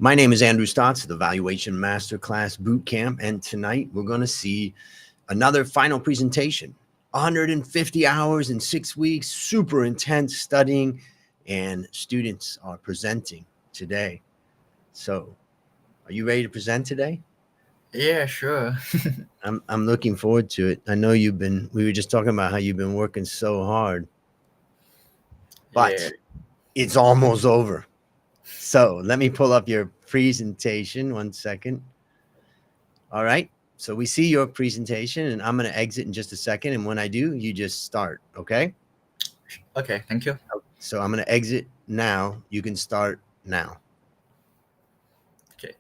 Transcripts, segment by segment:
My name is Andrew Stotts, the Valuation Masterclass Bootcamp, and tonight we're going to see another final presentation. 150 hours in 6 weeks, super intense studying, and students are presenting today. So, are you ready to present today? Yeah, sure. I'm looking forward to it. I know we were just talking about how you've been working so hard, Yeah. but it's almost over. So, let me pull up your presentation. One second. All right. So we see your presentation, and I'm going to exit in just a second. And when I do, you just start. Okay. Okay, thank you. So I'm going to exit now. You can start now. Okay.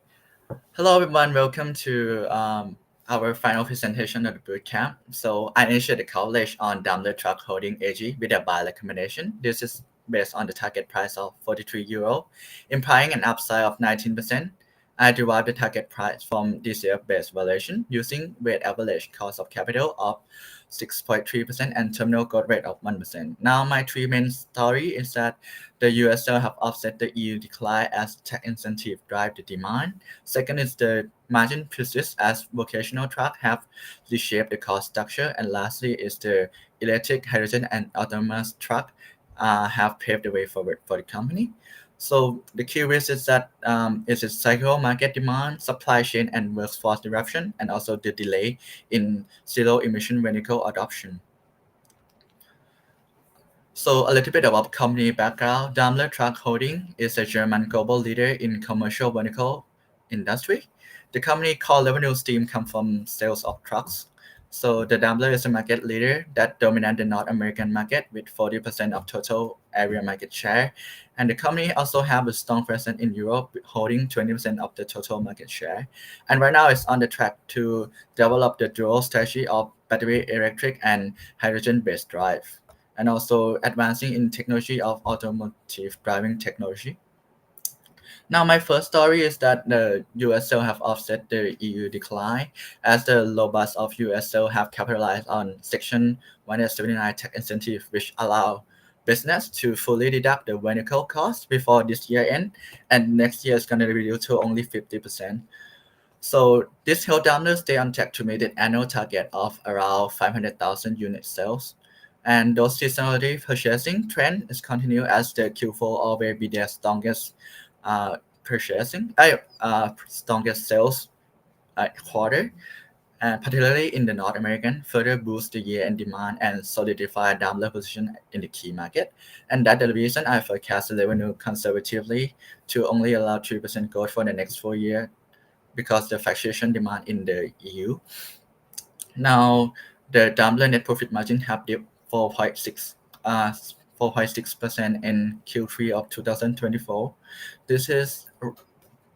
Hello, everyone. Welcome to our final presentation of the bootcamp. So I initiated the coverage on Daimler Truck Holding AG with a buy recommendation. This is based on the target price of 43 euro, implying an upside of 19%. I derived the target price from DCF-based valuation using weighted average cost of capital of 6.3% and terminal growth rate of 1%. Now, my three main story is that the US still have offset the EU decline as tax incentive drive the demand. Second is the margin persists as vocational truck have reshaped the cost structure. And lastly is the electric, hydrogen, and autonomous truck have paved the way forward for the company. So the key risk is that it's a cycle market demand, supply chain, and workforce disruption, and also the delay in zero emission vehicle adoption. So a little bit about company background. Daimler Truck Holding is a German global leader in commercial vehicle industry. The company core revenue stream come from sales of trucks. So the Daimler is a market leader that dominate the North American market with 40% of total area market share. And the company also have a strong presence in Europe, holding 20% of the total market share. And right now it's on the track to develop the dual strategy of battery electric and hydrogen-based drive and also advancing in technology of automotive driving technology. Now, my first story is that the US still have offset the EU decline as the lobbyist of US still have capitalized on Section 179 tax incentive, which allow business to fully deduct the vehicle cost before this year end, and next year is going to be reduced to only 50%. So this held down the stay on track to meet the annual target of around 500,000 unit sales. And those seasonality purchasing trend is continue as the Q4 always be their strongest strongest sales quarter, and particularly in the North American, further boost the year-end demand and solidify Daimler position in the key market. And that's the reason I forecast the revenue conservatively to only allow 3% growth for the next 4 years because the fluctuation demand in the EU. Now, the Daimler net profit margin have dipped 4.6% in Q3 of 2024. This is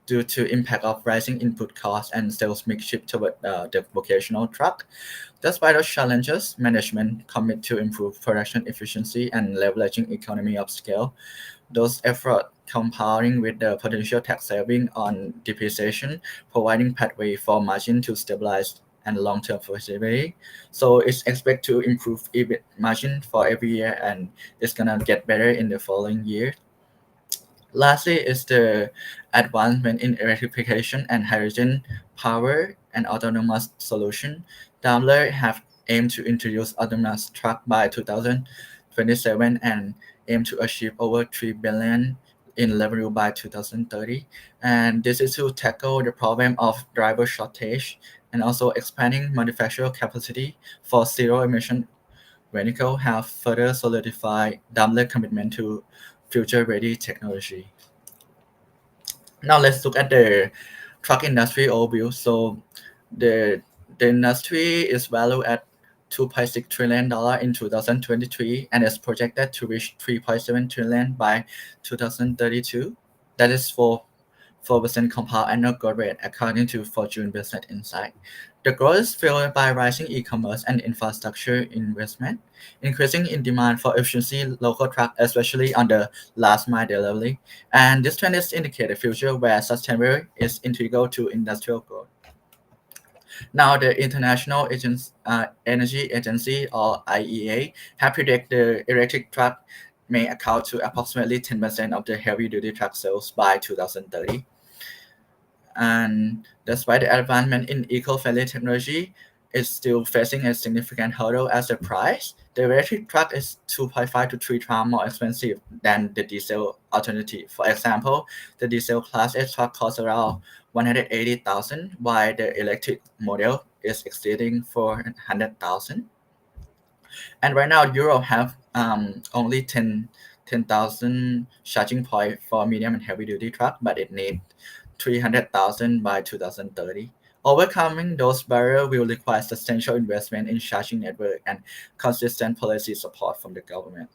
due to impact of rising input costs and sales mix shift toward the vocational truck. Despite those challenges, management commit to improve production efficiency and leveraging economy of scale. Those efforts compounding with the potential tax saving on depreciation, providing pathway for margin to stabilize and long-term profitability. So it's expected to improve EBIT margin for every year and it's gonna get better in the following year. Lastly is the advancement in electrification and hydrogen power and autonomous solution. Daimler have aimed to introduce autonomous truck by 2027 and aim to achieve over 3 billion in revenue by 2030. And this is to tackle the problem of driver shortage and also expanding manufacturer capacity for zero emission vehicle have further solidified Daimler commitment to future-ready technology. Now let's look at the truck industry overview. So the the industry is valued at $2.6 trillion in 2023 and is projected to reach 3.7 trillion by 2032. That is for 4% compound annual growth rate according to Fortune Business Insight. The growth is fueled by rising e-commerce and infrastructure investment, increasing in demand for efficiency local truck, especially on the last mile delivery. And this trend is indicate a future where sustainability is integral to industrial growth. Now, the International Energy Agency or IEA have predicted the electric truck may account to approximately 10% of the heavy-duty truck sales by 2030. And despite the advancement in eco-friendly technology, is still facing a significant hurdle as the price. The electric truck is 2.5 to 3 times more expensive than the diesel alternative. For example, the diesel Class S truck costs around 180,000, while the electric model is exceeding 400,000. And right now, Europe have only 10,000 charging point for medium and heavy duty truck, but it needs 300,000 by 2030. Overcoming those barriers will require substantial investment in charging network and consistent policy support from the government.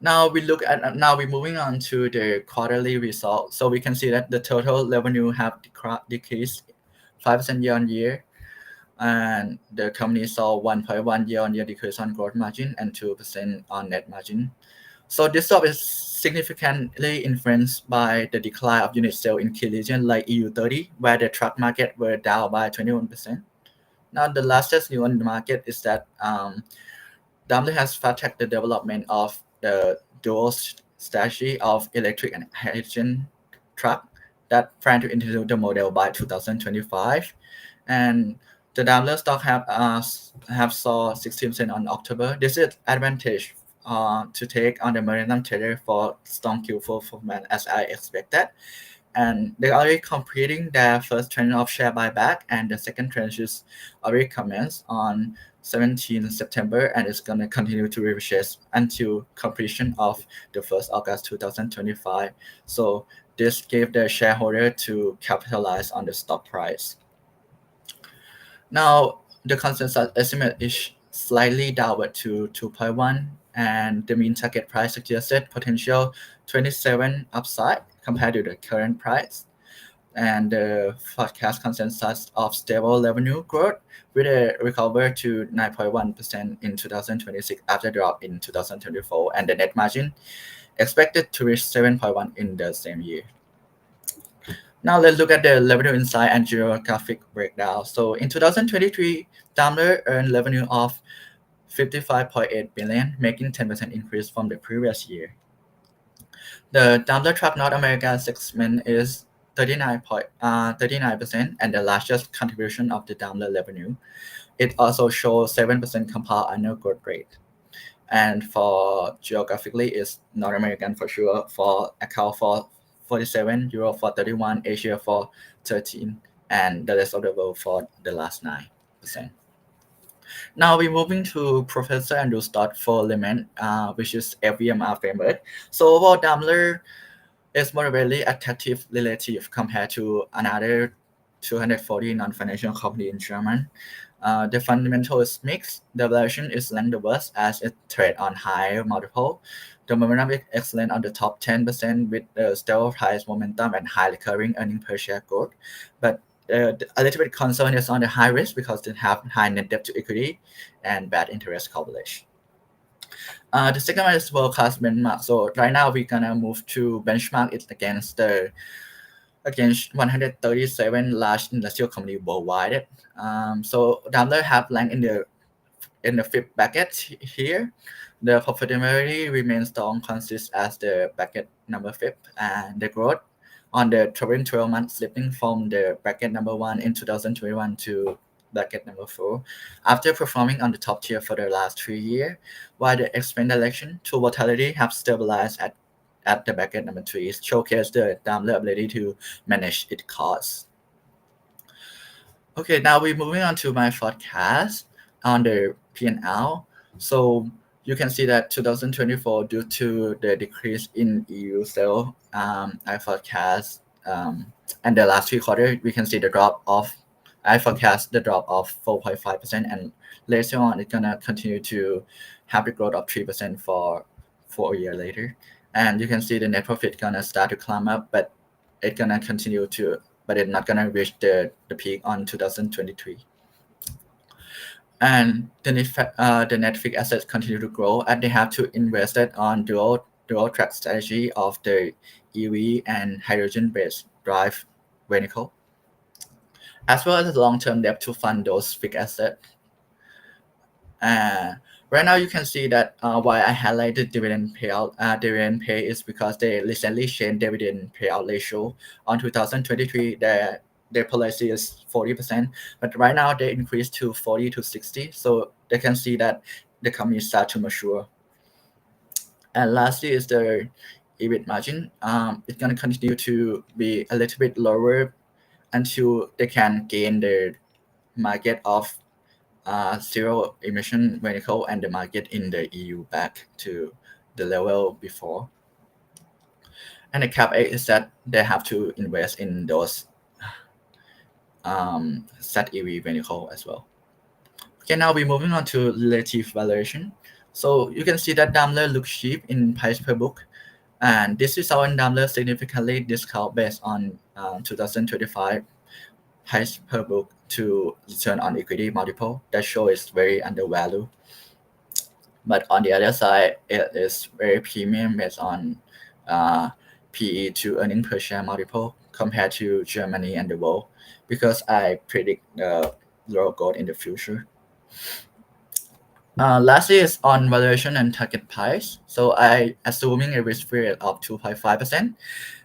Now we're moving on to the quarterly results. So we can see that the total revenue have decreased 5% year on year, and the company saw 1.1 year-on-year decrease on gross margin and 2% on net margin. So this drop is significantly influenced by the decline of unit sale in key regions like EU30, where the truck market were down by 21%. Now the latest news on the market is that Daimler has fast-tracked the development of the dual strategy of electric and hydrogen truck that plan to introduce the model by 2025, and the Daimler stock have saw 16% on October. This is advantage to take on the momentum trader for strong Q4 performance as I expected. And they're already completing their first tranche of share buyback, and the second tranche is already commenced on 17 September, and it's going to continue to repurchase until completion of the 1st August 2025. So this gave the shareholder to capitalize on the stock price. Now, the consensus estimate is slightly downward to 2.1, and the mean target price suggested potential 27 upside compared to the current price. And the forecast consensus of stable revenue growth with a recovery to 9.1% in 2026 after drop in 2024, and the net margin expected to reach 7.1 in the same year. Now let's look at the revenue insight and geographic breakdown. So in 2023, Daimler earned revenue of 55.8 billion, making 10% increase from the previous year. The Daimler Truck North America segment is 39%, and the largest contribution of the Daimler revenue. It also shows 7% compound annual growth rate. And for geographically, it's North American for sure, for account for 47, Europe for 31, Asia for 13, and the rest of the world for the last 9%. Now we're moving to Professor Andrew Stott for Element, which is FVMR framework. So overall, Daimler is moderately attractive relative compared to another 240 non-financial company in Germany. The fundamental is mixed. The valuation is ranked the worst as it trades on high multiple. The momentum is excellent on the top 10% with still highest momentum and high recurring earning per share growth. But a little bit concern is on the high risk because they have high net debt to equity and bad interest coverage. The second one is world-class benchmark. So right now we're gonna move to benchmark it against 137 large industrial companies worldwide. So Daimler have ranked in the fifth bracket here. The profitability remains strong, consists as the bracket number 5, and the growth on the 12 months slipping from the bracket number 1 in 2021 to bracket number 4 after performing on the top tier for the last 3 years, while the expense direction to volatility have stabilized at the bracket number 3, showcase the Daimler ability to manage its costs. Okay, now we're moving on to my forecast on the P&L. So you can see that 2024, due to the decrease in EU sale, I forecast, and the last 3 quarters, we can see I forecast the drop of 4.5%, and later on, it's gonna continue to have the growth of 3% for 4 years later. And you can see the net profit gonna start to climb up, but it's gonna continue to, but it's not gonna reach the peak on 2023. And the net fixed assets continue to grow, and they have to invest it on dual track strategy of the EV and hydrogen-based drive vehicle, as well as the long-term debt to fund those fixed assets. Right now, you can see that why I highlighted dividend payout. Dividend pay is because they recently changed dividend payout ratio. On 2023, their policy is 40%, but right now they increased to 40 to 60. So they can see that the company start to mature. And lastly is the EBIT margin. It's going to continue to be a little bit lower until they can gain the market of zero emission vehicle and the market in the EU back to the level before. And the CapEx is that they have to invest in those ZEV vehicle as well. Okay, now we're moving on to relative valuation. So you can see that Daimler looks cheap in price per book, and this result in Daimler significantly discount based on 2025 price per book to return on equity multiple. That show is very undervalued. But on the other side, it is very premium based on uh, PE to earning per share multiple compared to Germany and the world, because I predict the low growth in the future. Lastly is on valuation and target price. So I assuming a risk free rate of 2.5%.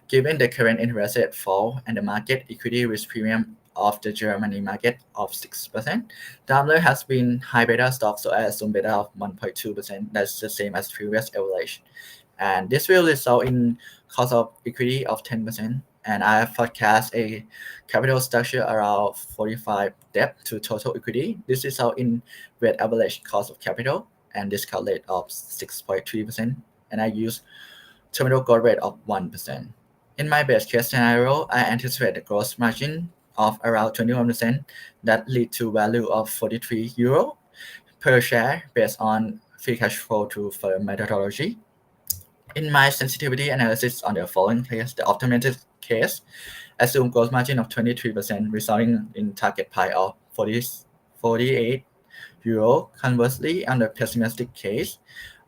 Given the current interest rate fall and the market equity risk premium of the Germany market of 6%, Daimler has been high beta stock, so I assume beta of 1.2%. That's the same as previous average. And this will result in cost of equity of 10%. And I forecast a capital structure around 45 debt to total equity. This result in weighted average cost of capital and discount rate of 6.3%. And I use terminal growth rate of 1%. In my best case scenario, I anticipate a gross margin of around 21% that lead to value of 43 euro per share based on free cash flow to firm methodology. In my sensitivity analysis on the following case, the optimistic case, assume gross margin of 23%, resulting in target price of 48 euro. Conversely, on the pessimistic case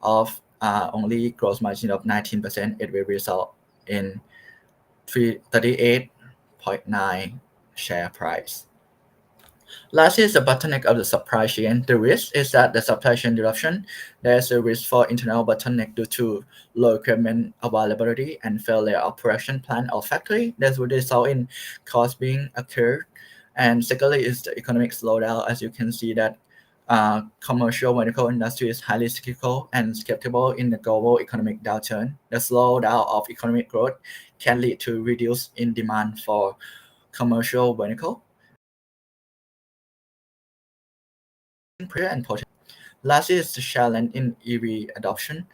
of only gross margin of 19%, it will result in 38.9 share price. Last is the bottleneck of the supply chain. The risk is that the supply chain disruption, there's a risk for internal bottleneck due to low equipment availability and failure of production plant or factory. That would result in cost being occurred. And secondly is the economic slowdown. As you can see that commercial vehicle industry is highly cyclical and skeptical in the global economic downturn. The slowdown of economic growth can lead to reduce in demand for commercial vehicle. And potential. Lastly is the challenge in EV adoption.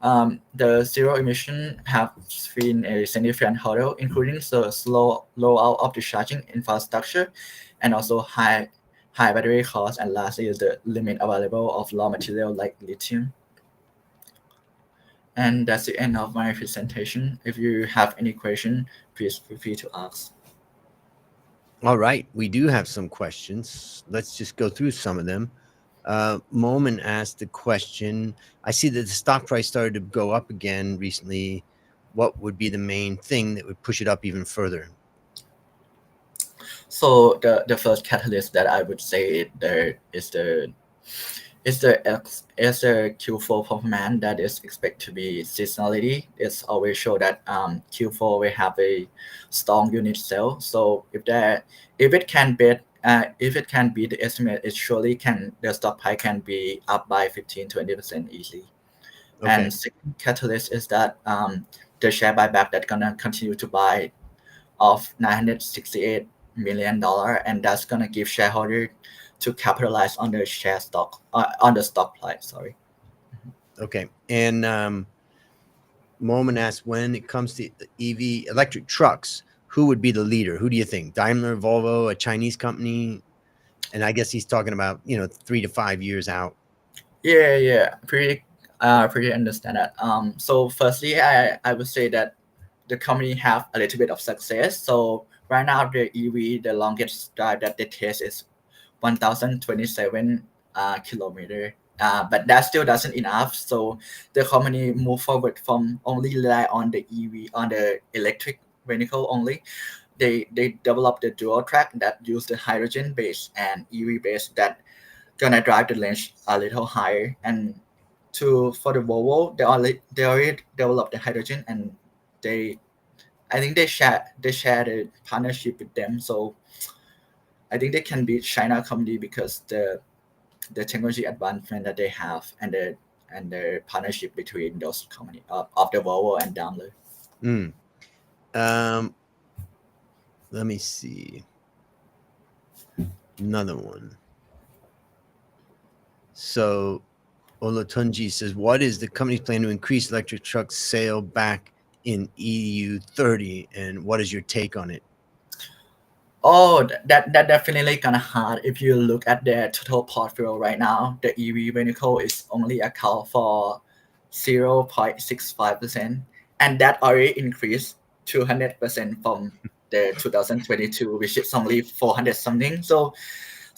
The zero emission have been a significant hurdle, including the slow rollout of the charging infrastructure and also high battery cost. And lastly is the limit available of raw material like lithium. And that's the end of my presentation. If you have any question, please feel free to ask. All right, we do have some questions. Let's just go through some of them. Momen asked a question. I see that the stock price started to go up again recently. What would be the main thing that would push it up even further? So the first catalyst that I would say there is the Q4 performance that is expected to be seasonality. It's always show that Q4 will have a strong unit sale. So if it can beat the estimate, it surely can, the stock price can be up by 15-20% easily. Okay. And second catalyst is that the share buyback that gonna continue to buy of $968 million, and that's gonna give shareholder to capitalize on the on the stock price. Sorry. Okay. And Momen asked, when it comes to EV electric trucks, who would be the leader? Who do you think? Daimler, Volvo, a Chinese company? And I guess he's talking about 3 to 5 years out. Yeah. Pretty understand that. So firstly, I would say that the company have a little bit of success. So right now the EV, the longest drive that they test is 1,027 kilometer. But that still doesn't enough. So the company move forward from only rely on the EV, on the electric vehicle only. They develop the dual track that use the hydrogen base and EV base that gonna drive the range a little higher. And for the Volvo, they already developed the hydrogen, and I think they share the partnership with them. So I think they can beat China company because the technology advancement that they have, and the partnership between those companies of the Volvo and Daimler. Mm. Let me see. Another one. So Olatunji says, what is the company's plan to increase electric truck sale back in EU30? And what is your take on it? Oh, that definitely kind of hard. If you look at their total portfolio right now, the EV vehicle is only account for 0.65%, and that already increased 200% from the 2022, which is only 400 something. So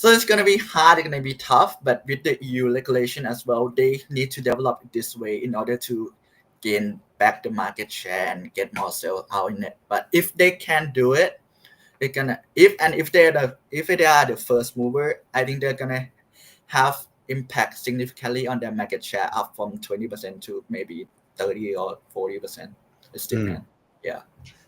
it's gonna be hard. It's gonna be tough. But with the EU regulation as well, they need to develop it this way in order to gain back the market share and get more sales out in it. But if they can do it, they're gonna if they are the first mover, I think they're gonna have impact significantly on their market share, up from 20% to maybe 30 or 40%. It's depends. Yeah.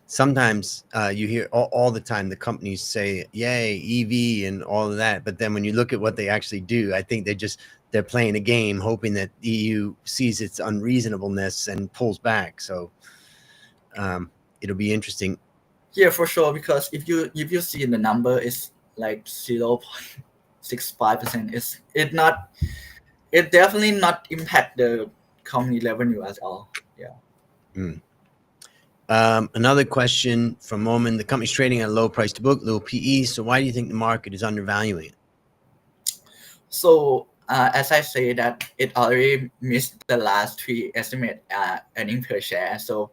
Sometimes you hear all the time the companies say, yay, EV and all of that. But then when you look at what they actually do, I think they're playing a game hoping that the EU sees its unreasonableness and pulls back. So it'll be interesting. Yeah, for sure. Because if you see the number is like 0.65%, it definitely not impact the company revenue at all. Yeah. Another question from Momin. The company's trading at a low price to book, low PE. So why do you think the market is undervaluing it? So as I say that it already missed the last three estimate earnings per share. So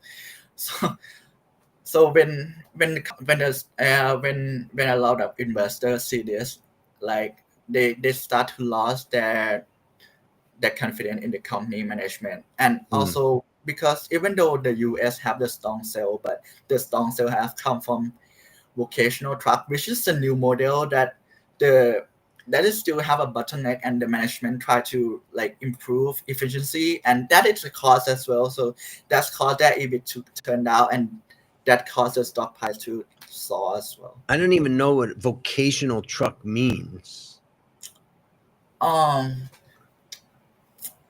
when a lot of investors see this, like they start to lose their confidence in the company management. And also because even though the US have the strong sale, but the strong sale have come from vocational truck, which is a new model that is still have a bottleneck, and the management try to like improve efficiency, and that is a cost as well. So that's caused that EBIT to turn down, and that caused the stock price to soar as well. I don't even know what vocational truck means.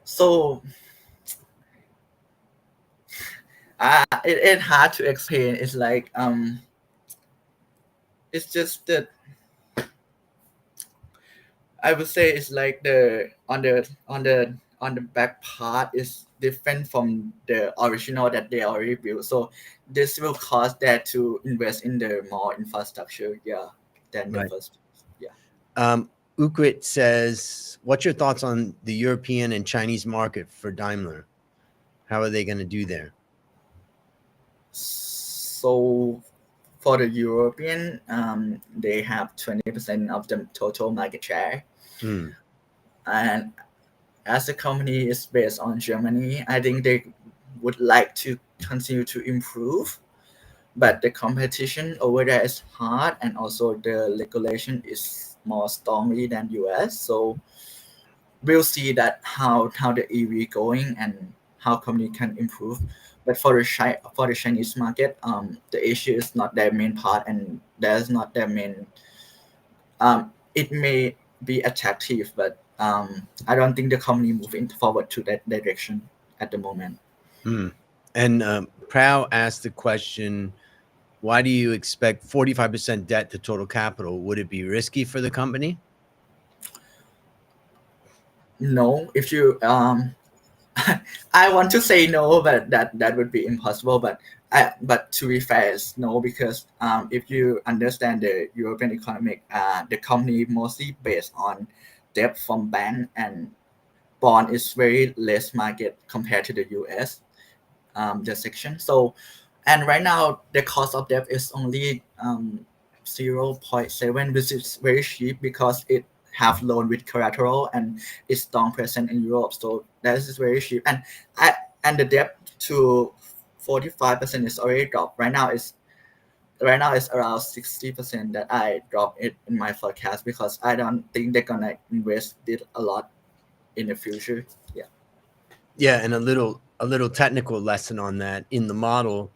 So it's hard to explain. It's like it's just that I would say it's like the on the back part is different from the original that they already built. So this will cause that to invest in the more infrastructure, than the first. Ukrit says, what's your thoughts on the European and Chinese market for Daimler? How are they going to do there? So for the European, they have 20% of the total market share. And as the company is based on Germany, I think they would like to continue to improve. But the competition over there is hard, and also the regulation is more strongly than US. So we'll see that how the EV going and how company can improve. But for the Chinese market, the issue is not their main part, and that's not their main. It may be attractive, but I don't think the company moving forward to that direction at the moment. And Prow asked the question, why do you expect 45% debt to total capital? Would it be risky for the company? No, if you I want to say no, but that would be impossible. But to be fair, it's no, because if you understand the European economic, the company mostly based on debt from bank, and bond is very less market compared to the US, the section. So, and right now the cost of debt is only 0.7, which is very cheap because it have loan with collateral and it's strong present in Europe. So that is very cheap. And the debt to 45% is already dropped. Right now it's right now it's around 60% that I drop it in my forecast because I don't think they're gonna invest it a lot in the future. Yeah. Yeah, and a little technical lesson on that in the model.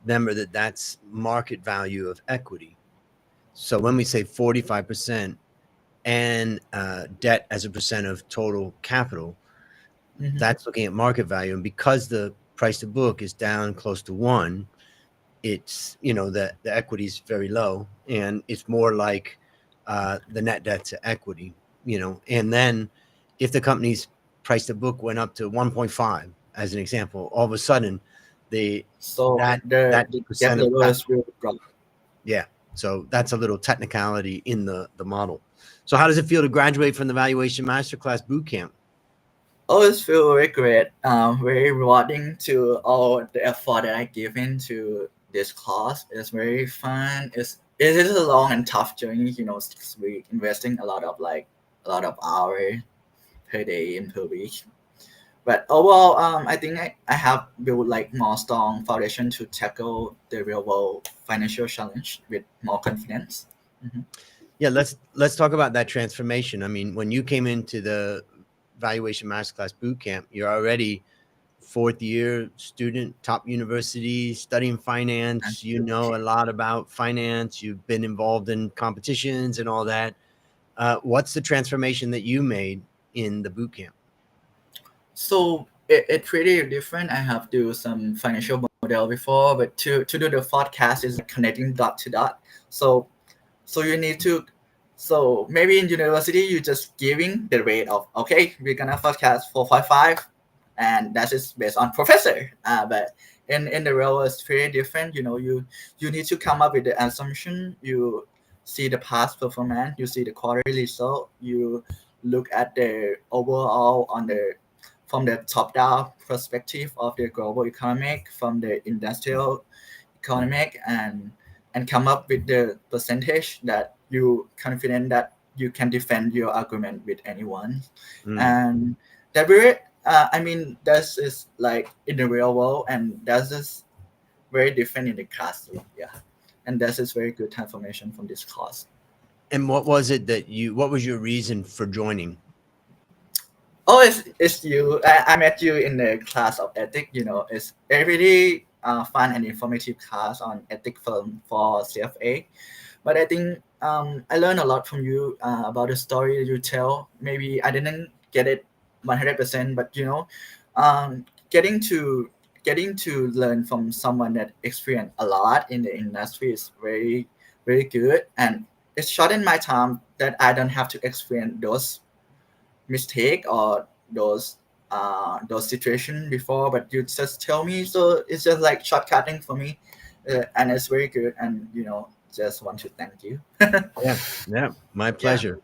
Remember that that's market value of equity. So when we say 45% and debt as a percent of total capital, Mm-hmm. that's looking at market value. And because the price to book is down close to 1, it's, you know, the equity is very low, and it's more like the net debt to equity, you know. And then if the company's price to book went up to 1.5, as an example, all of a sudden the So that the debt percent of levels will drop. yeah. So that's a little technicality in the model. So how does it feel to graduate from the Valuation Masterclass Bootcamp? Always feel very great, very rewarding to all the effort that I give into this class. It's very fun. It is a long and tough journey, 6 weeks, investing a lot of hours per day and per week. But overall, I think I have built like more strong foundation to tackle the real world financial challenge with more confidence. Mm-hmm. Yeah, let's talk about that transformation. I mean, when you came into the Valuation Masterclass Bootcamp, you're already fourth year student, top university, studying And finance. You know a lot about finance. You've been involved in competitions and all that. What's the transformation that you made in the bootcamp? so it's pretty different. I have do some financial model before, but to do the forecast is connecting dot to dot. So you need to, so maybe in university you just giving the rate of, okay, we're gonna forecast 4.5, and that is based on professor. But in the real world it's very different. You need to come up with the assumption. You see the past performance, you see the quarterly result, you look at the overall on the from the top down perspective of the global economic, from the industrial economic, and come up with the percentage that you confident that you can defend your argument with anyone. Mm. And that very, I mean, that is like in the real world, and that is very different in the classroom. Yeah, and that is very good information from this class. And what was it that what was your reason for joining? Oh, it's you. I met you in the class of ethics. It's a really fun and informative class on ethics for CFA. But I think I learned a lot from you about the story you tell. Maybe I didn't get it 100%, but getting to learn from someone that experienced a lot in the industry is very very good, and it's shortened my time that I don't have to experience those mistake or those situations before, but you just tell me, so it's just like shortcutting for me, and it's very good, and just want to thank you. Yeah, yeah, my Yeah. pleasure.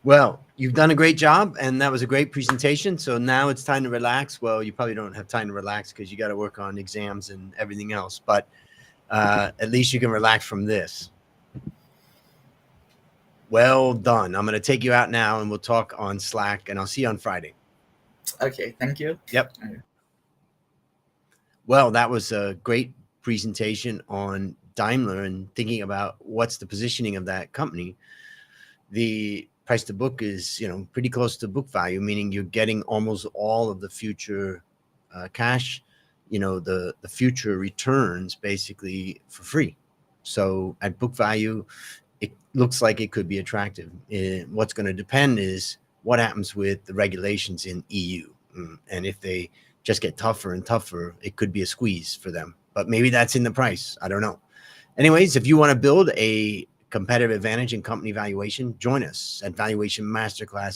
Well, you've done a great job, and that was a great presentation. So now it's time to relax. Well, you probably don't have time to relax because you got to work on exams and everything else, but at least you can relax from this. Well done. I'm going to take you out now, and we'll talk on Slack, and I'll see you on Friday. Okay, thank you. Yep. Well, that was a great presentation on Daimler and thinking about what's the positioning of that company. The price to book is, pretty close to book value, meaning you're getting almost all of the future cash, the future returns basically for free. So at book value, it looks like it could be attractive. What's going to depend is what happens with the regulations in EU. And if they just get tougher and tougher, it could be a squeeze for them. But maybe that's in the price. I don't know. Anyways, if you want to build a competitive advantage in company valuation, join us at Valuation Masterclass